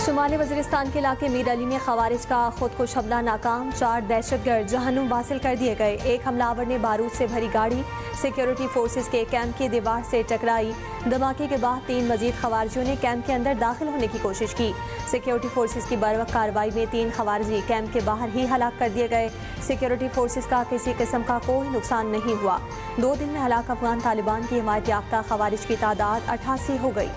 शुमाली वजीरिस्तान के इलाके मीर अली में खवारिज का खुदकुश हमला नाकाम, 4 दहशतगर्द जहन्नुम हासिल कर दिए गए। एक हमलावर ने बारूद से भरी गाड़ी सिक्योरिटी फोर्सेस के कैंप की दीवार से टकराई। धमाके के बाद 3 मजीद खवारिजियों ने कैंप के अंदर दाखिल होने की कोशिश की। सिक्योरिटी फोर्सेस की बर्वक्त कार्रवाई में 3 खवारिजी कैंप के बाहर ही हलाक कर दिए गए। सिक्योरिटी फोर्सेस का किसी किस्म का कोई नुकसान नहीं हुआ। 2 दिन में हलाक अफगान तालिबान की हिमायत याफ्ता खवारिज की तादाद 88 हो गई।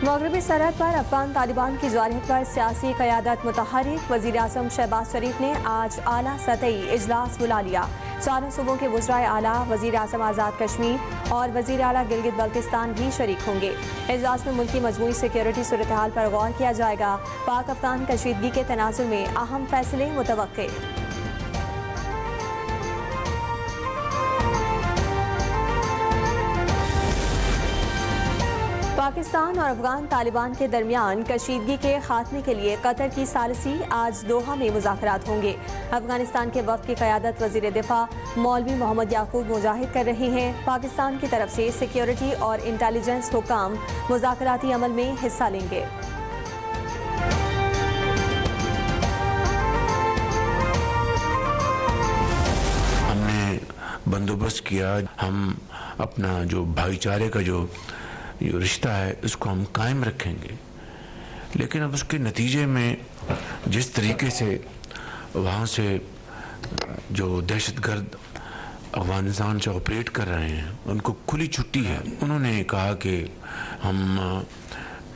मगरबी सरहद पर अफगान तालिबान की जारहत पर सियासी क़यादत मुतहर्रिक। वज़ीर आज़म शहबाज शरीफ ने आज आला सतही इजलास बुला लिया। चारों सूबों के वज़राए आला, वज़ीर आज़म आज़ाद कश्मीर और वज़ीर आला गिलगित बल्तिस्तान भी शरीक होंगे। इजलास में मुल्की मजमूई सिक्योरिटी सूरत हाल पर गौर किया जाएगा। पाक अफगान कशीदगी के तनाजुर में अहम फैसले मुतवक्के। पाकिस्तान और अफगान तालिबान के दरमियान कशीदगी के खात्मे के लिए कतर की सालिसी आज दोहा में मुज़ाकरात होंगे। अफगानिस्तान के वफ़द की क़यादत वज़ीर दिफा मौलवी मोहम्मद याकूब मुजाहिद कर रहे हैं। पाकिस्तान की तरफ से सिक्योरिटी और इंटेलिजेंस हुकाम मुज़ाकराती अमल में हिस्सा लेंगे। हमने बंदोबस्त किया, हम अपना जो भाईचारे का जो रिश्ता है उसको हम कायम रखेंगे, लेकिन अब उसके नतीजे में जिस तरीके से वहाँ से जो दहशतगर्द अफगानिस्तान से ऑपरेट कर रहे हैं उनको खुली छुट्टी है। उन्होंने कहा कि हम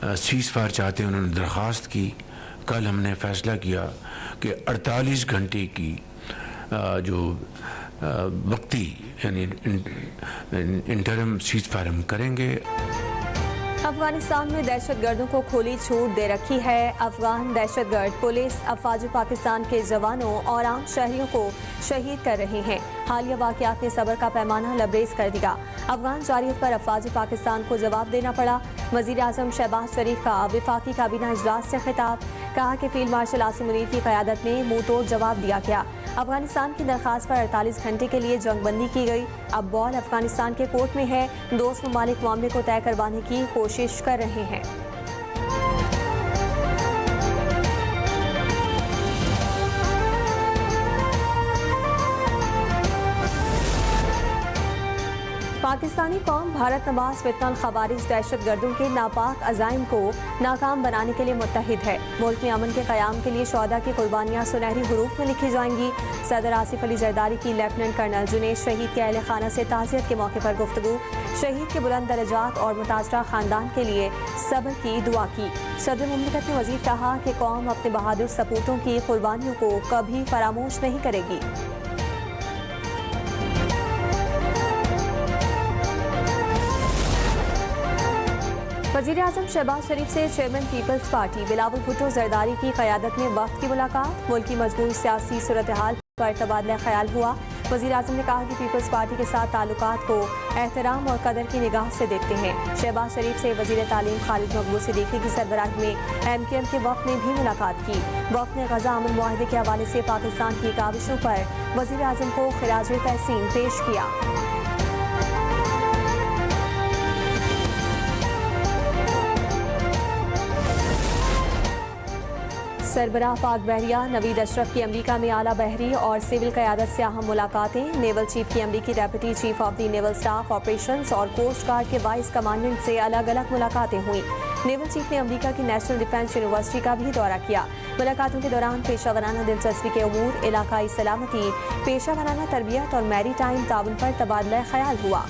सीज़ फायर चाहते हैं, उन्होंने दरख्वास्त की। कल हमने फ़ैसला किया कि 48 घंटे की जो वक्ती यानी इंटरम सीज़ फायर हम करेंगे। अफगानिस्तान में दहशतगर्दों को खुली छूट दे रखी है। अफगान दहशतगर्द पुलिस, अफवाज पाकिस्तान के जवानों और आम शहरियों को शहीद कर रहे हैं। हालिया वाक़यात ने सब्र का पैमाना लबरेज कर दिया। अफगान जारियत पर अफवाज पाकिस्तान को जवाब देना पड़ा। वज़ीर आज़म शहबाज शरीफ का वफाकी काबीना इजलास से खिताब, कहा कि फील्ड मार्शल आसिम मुनीर की क़यादत में मुंह तोड़ जवाब दिया गया। अफगानिस्तान की दरख्वास्त पर 48 घंटे के लिए जंगबंदी की गई। अब बॉल अफगानिस्तान के कोर्ट में है। दोस्त ममालिक मामले को तय करवाने की कोशिश कर रहे हैं। पाकिस्तानी कौम भारत नवाज फितनल खवारिज दहशतगर्दों के नापाक अज़ाइम को नाकाम बनाने के लिए मुत्तहिद है। मुल्क में अमन के क़याम के लिए शोहदा की कुर्बानियाँ सुनहरी हुरूफ में लिखी जाएंगी। सदर आसिफ अली जरदारी की लेफ्टिनेंट कर्नल जुनैद शहीद के अहले खाना से ताज़ियत के मौके पर गुफ्तगू। शहीद के बुलंद दर्जात और मुतासरा ख़ानदान के लिए सब्र की दुआ की। सदर मुमलिकत ने मज़ीद कहा कि कौम अपने बहादुर सपूतों की कुर्बानियों को कभी फरामोश नहीं करेगी। वज़ीर आज़म शहबाज शरीफ से chairman Peoples Party Bilawal Bhutto Zardari की क़यादत में वक्त की मुलाकात। मुल्की मजबूत सियासी सूरत हाल पर तबादला ख्याल हुआ। वज़ीर आज़म ने कहा कि पीपल्स पार्टी के साथ ताल्लुकात को एहतराम और कदर की निगाह से देखते हैं। शहबाज शरीफ से वज़ीर तालीम खालिद मकबूल सिद्दीकी की सरबराही में MKM के वफ़द ने भी मुलाकात की। वफ़द ने गज़ा अमन मुआहदे के हवाले से पाकिस्तान की काविशों पर वज़ीर आज़म को खिराज तहसीन पेश किया। सरबराह पाक बहरिया नवीद अशरफ की अमरीका में आला बहरी और सिविल क़यादत से अहम मुलाकातें। नेवल चीफ की अमरीकी deputy chief of the naval staff operations और कोस्ट गार्ड के वाइस कमांडेंट से अलग अलग मुलाकातें हुई। नेवल चीफ ने अमरीका की नेशनल डिफेंस यूनिवर्सिटी का भी दौरा किया। मुलाकातों के दौरान पेशा वराना दिलचस्पी के उमूर, इलाकाई सलामती, पेशा वराना तरबियत और मैरी टाइम ताउन पर तबादला ख्याल हुआ।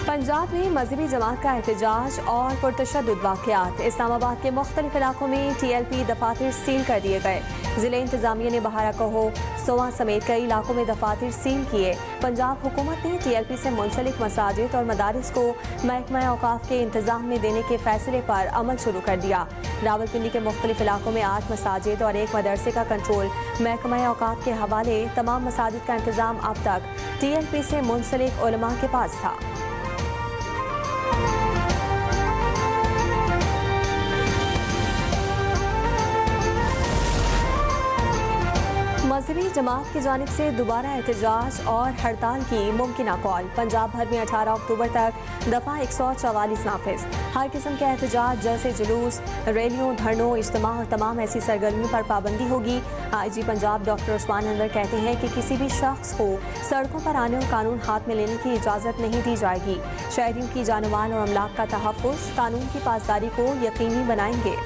पंजाब में मजहबी जमात का एहतजाज और पुरतशद्दुद वाक़यात। इस्लामाबाद के मुख्तलिफ इलाकों में TLP दफातर सील कर दिए गए। ज़िले इंतजामिया ने बहारा कहो सोवा समेत कई इलाकों में दफातर सील किए। पंजाब हुकूमत ने TLP से मुंसलिक मसाजिद और मदारिस को महकमा औकाफ के इंतजाम में देने के फैसले पर अमल शुरू कर दिया। रावलपिंडी के मुख्तलिफ इलाकों में 8 मसाजिद और 1 मदरसे का कंट्रोल महकमा औकाफ के हवाले। तमाम मसाजिद का इंतजाम अब तक TLP से मुंसलिक उलमा के पास था। मजहबी जमात की जानिब से दोबारा एहतजाज और हड़ताल की मुमकिना कॉल। पंजाब भर में 18 अक्टूबर तक दफ़ा 144 नाफिज। हर किस्म के एहतजाज जैसे जुलूस, रैलियों, धरनों, इज्तिमा और तमाम ऐसी सरगर्मियों पर पाबंदी होगी। IG पंजाब डॉक्टर उस्मान अनवर कहते हैं कि किसी भी शख्स को सड़कों पर आने और कानून हाथ में लेने की इजाज़त नहीं दी जाएगी। शहरियों की जानमाल और अमलाक का तहफ़्फ़ुज़, कानून की पासदारी को यकीनी बनाएंगे।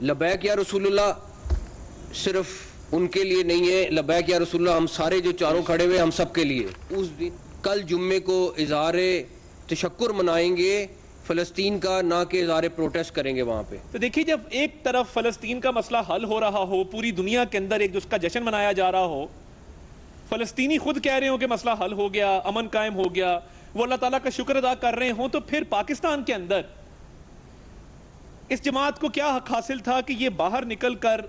लबैक या रसूलुल्लाह सिर्फ उनके लिए नहीं है, लबैक या रसूलुल्लाह हम सारे जो चारों खड़े हुए हम सब के लिए। उस दिन कल जुम्मे को इज़हार तशक्कुर मनाएंगे फ़लस्तीन का, ना कि इज़हार प्रोटेस्ट करेंगे वहाँ पे। तो देखिए, जब एक तरफ फ़लस्तीन का मसला हल हो रहा हो, पूरी दुनिया के अंदर एक उसका जश्न मनाया जा रहा हो, फ़लस्तीनी खुद कह रहे हो कि मसला हल हो गया, अमन कायम हो गया, वो अल्लाह ताला का शुक्र अदा कर रहे हो, तो फिर पाकिस्तान के अंदर इस जमात को क्या हक हासिल था कि ये बाहर निकल कर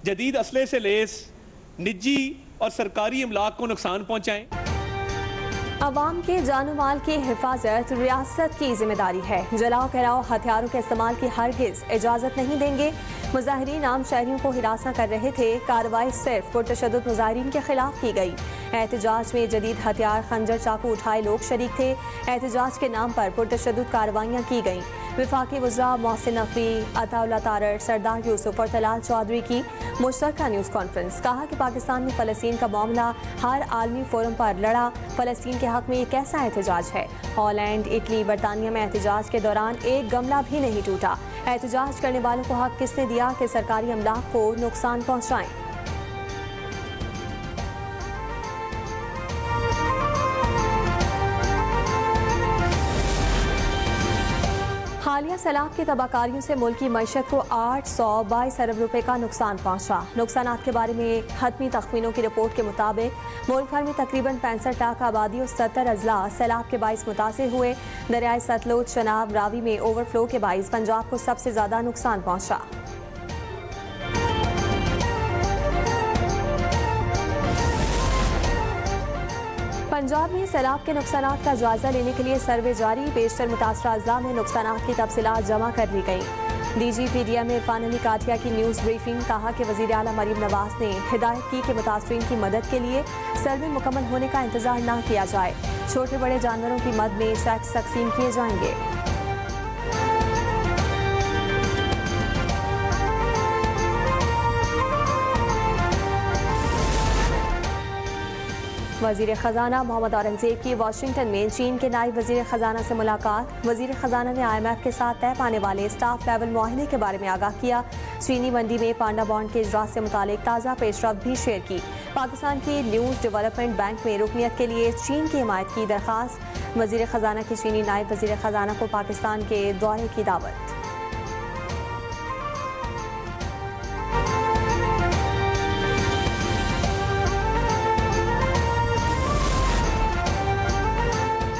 जदीद असले से लेस निजी और सरकारी इमलाक को नुकसान पहुंचाएं? अवाम के जानो माल की हिफाजत रियासत की जिम्मेदारी है। जलाओ कराओ हथियारों के इस्तेमाल की हरगिज इजाज़त नहीं देंगे। मुजाहिरीन आम शहरियों को हिरासा कर रहे थे। कार्रवाई सिर्फ पुरतशद्दुद मुजाहिरीन के खिलाफ की गई। एहतजाज में जदीद हथियार, खंजर, चाकू उठाए लोग शरीक थे। एहतजाज के नाम पर पुरतशद्दुद कार्रवाइयाँ की गईं। विफाकी वज़रा मोहसिन नकवी, अताउल्लाह तारर, सरदार यूसुफ और तलाल चौधरी की मुश्तरका न्यूज़ कॉन्फ्रेंस। कहा कि पाकिस्तान ने फ़लस्तीन का मामला हर आलमी फोरम पर लड़ा। फ़लस्तीन के हक में ये कैसा एहतजाज है? हॉलैंड, इटली, बरतानिया में एहतजाज के दौरान एक गमला भी नहीं टूटा। एहतजाज करने वालों को हक किसने दिया कि सरकारी अमलाक को नुकसान पहुँचाएं? हालिया सैलाब की तबाहकारियों से मुल्क की मईशत को 822 अरब रुपए का नुकसान पहुंचा। नुकसानात के बारे में हतमी तखमीनों की रिपोर्ट के मुताबिक मुल्क भर में तकरीबन 65 लाख आबादी और 70 अजला सैलाब के बाइस मुतासिर हुए। दरियाए सतलुज, चनाब, रावी में ओवरफ्लो के बाइस पंजाब को सबसे ज्यादा नुकसान पहुंचा। पंजाब में सैलाब के नुकसानात का जायजा लेने के लिए सर्वे जारी। बेशतर मुतासरा अजला में नुकसानात की तफसीलात जमा कर ली गई। DGPDM में इरफान अली काठिया की न्यूज़ ब्रीफिंग। कहा कि वज़ीर आला मरीम नवाज ने हिदायत की कि मुतासरीन की मदद के लिए सर्वे मुकम्मल होने का इंतजार न किया जाए। छोटे बड़े जानवरों की मद में टैक्स तकसीम किए जाएंगे। वज़ीर ख़जाना मोहम्मद औरंगज़ेब की वाशिंगटन में चीन के नायब वज़ीर ख़जाना से मुलाकात। वज़ीर ख़जाना ने IMF के साथ तय पाने वाले स्टाफ लेवल मुआहदे के बारे में आगाह किया। चीनी मंडी में पांडा बॉन्ड के इजरात से मुतालिक ताज़ा पेशरफ्त भी शेयर की। पाकिस्तान की न्यूज़ डेवलपमेंट बैंक में रुकनियत के लिए चीन की हिमायत की दरख्वास्त। वज़ीर ख़जाना की चीनी नायब वज़ीर ख़जाना को पाकिस्तान के दौरे की दावत।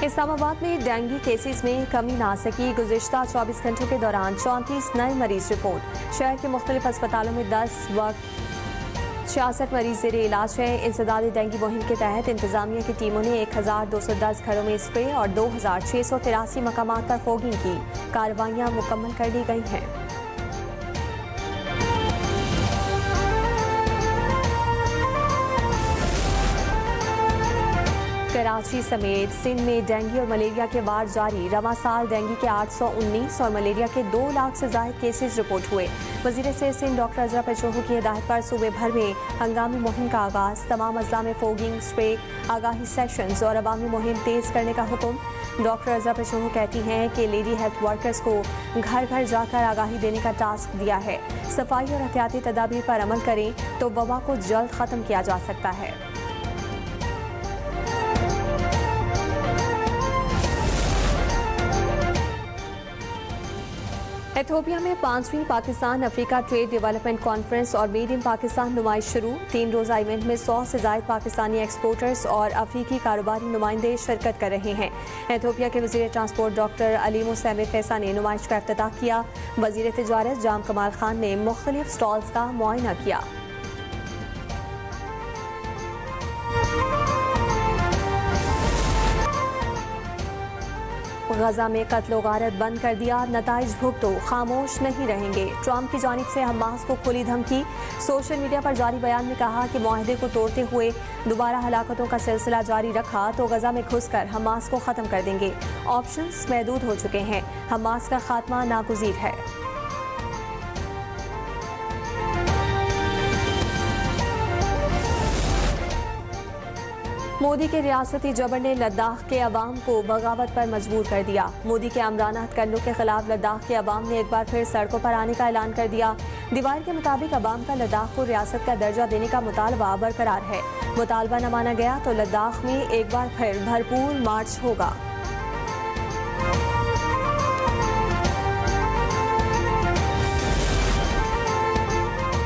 इस्लामाबाद में डेंगू केसेस में कमी ना सकी। गुज़िश्ता 24 घंटों के दौरान 34 नए मरीज रिपोर्ट। शहर के मुख्तलिफ अस्पतालों में 10 वक्त 66 मरीज ज़ेरे इलाज हैं। इंसदादी डेंगू मुहिम के तहत इंतजामिया की टीमों ने 1210 घरों में स्प्रे और 2683 मकामात पर फोगिंग की। कार्रवाइयाँ मुकम्मल कर ली गई हैं। कराची समेत सिंध में डेंगू और मलेरिया के वार जारी। रवां साल डेंगू के 819 और मलेरिया के 2 लाख से ज्यादा केसेस रिपोर्ट हुए। वज़ीर सेहत सिंध डॉक्टर अजरा पेशोहो की हिदायत पर सूबे भर में हंगामी मुहिम का आगाज। तमाम अजला में फोगिंग, स्प्रे, आगाही सेशंस और अवामी मुहिम तेज करने का हुक्म। डॉक्टर अजरा पेशोहो कहती हैं कि लेडी हेल्थ वर्कर्स को घर घर जाकर आगाही देने का टास्क दिया है। सफाई और एहतियाती तदाबीर पर अमल करें तो वबा को जल्द खत्म किया जा सकता है। इथियोपिया में 5वीं Pakistan Africa trade development conference और मेड इन पाकिस्तान नुमाइश शुरू। 3 रोज़ा इवेंट में 100 से ज़ायद पाकिस्तानी एक्सपोर्टर्स और अफ्रीकी कारोबारी नुमाइंदे शिरकत कर रहे हैं। इथियोपिया के वज़ीर ट्रांसपोर्ट डॉक्टर अलीमो सैमे फैसा ने नुमाइश का इफ्तिताह किया। वज़ीर तिजारत जाम कमाल खान ने मुख्तलिफ स्टॉल्स का मुआयना किया। गजा में कत्ल गारत बंद कर दिया, नताइज भुगतो, खामोश नहीं रहेंगे। ट्रंप की जानिब से हमास को खुली धमकी। सोशल मीडिया पर जारी बयान में कहा कि मुआहदे को तोड़ते हुए दोबारा हलाकतों का सिलसिला जारी रखा तो गजा में घुसकर हमास को खत्म कर देंगे। ऑप्शंस महदूद हो चुके हैं, हमास का खात्मा नागुज़ीर है। मोदी के रियासती जबर ने लद्दाख के अवाम को बगावत पर मजबूर कर दिया। मोदी के आमराना हथकंडों के खिलाफ लद्दाख के अवाम ने एक बार फिर सड़कों पर आने का ऐलान कर दिया। दीवार के मुताबिक अवाम का लद्दाख को रियासत का दर्जा देने का मुतालबा बरकरार है। मुतालबा न माना गया तो लद्दाख में एक बार फिर भरपूर मार्च होगा।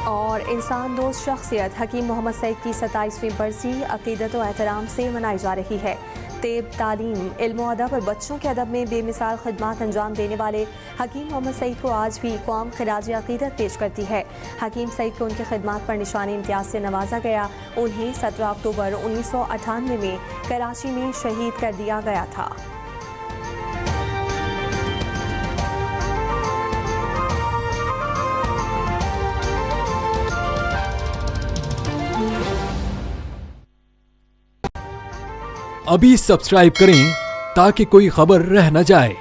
और इंसान दोस्त शख्सियत हकीम मोहम्मद सईद की 27वीं बरसी अकीदत व एहतराम से मनाई जा रही है। तेब, तालीम, इल्म व अदब और बच्चों के अदब में बेमिसाल खिदमत अंजाम देने वाले हकीम मोहम्मद सईद को आज भी कौम खिराज अकीदत पेश करती है। हकीम सईद को उनकी खिदमत पर निशानी इम्तियाज से नवाजा गया। उन्हें 17 अक्टूबर 1998 में कराची में शहीद कर दिया गया था। अभी सब्सक्राइब करें ताकि कोई खबर रह न जाए।